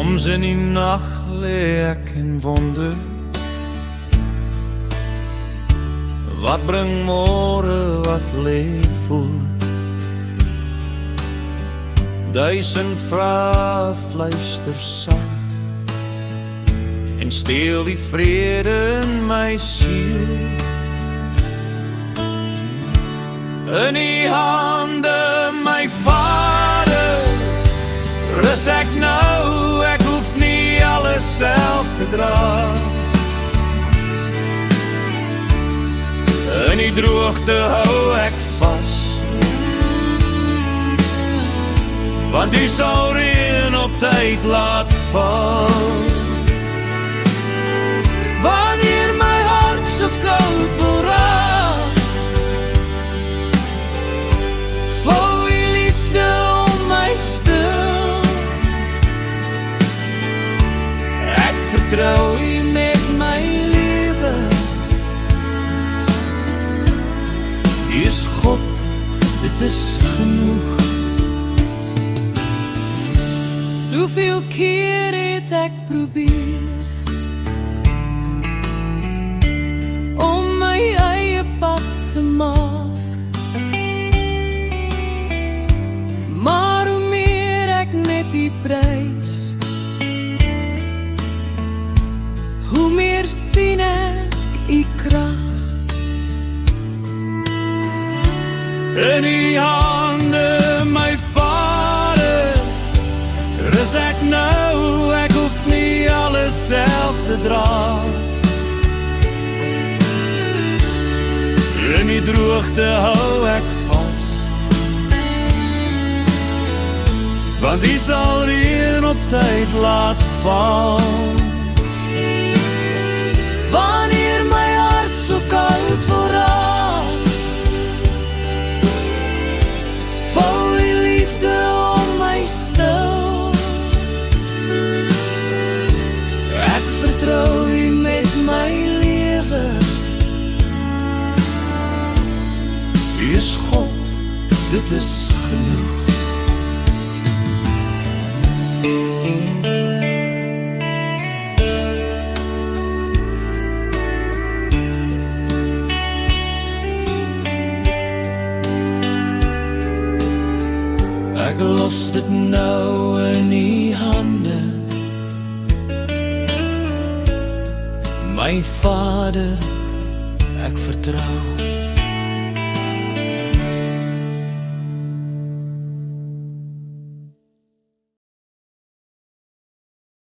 Soms in die nacht lê ek en wonder, wat bring môre, wat lê voor? Duisend vrae fluister saam en steel die vrede in my siel. In die hande my Vader rus ek nou, ek hoef nie alles self te dra. In die droogte hou ek vas, want U sal reën op tyd laat val. Wanneer my hart so koud wil raak, vou U liefde om my stil. Ek vertrou U met my lewe. U is God, dit is genoeg. Soveel keer het ek probeer om my eie pad te maak, maar hoe meer ek net U prys, hoe meer sien ek U krag. In U hande my Vader rus ek nou, ek hoef nie alles self te dra. In die droogte hou ek vas, want U sal reën op tyd laat val. Wanneer my hart so koud wil raak, vou U liefde om my stil. Ek vertrou U met my lewe. U is God, dit is genoeg. Ek los dit nou in U hande, my Vader, ek vertrou.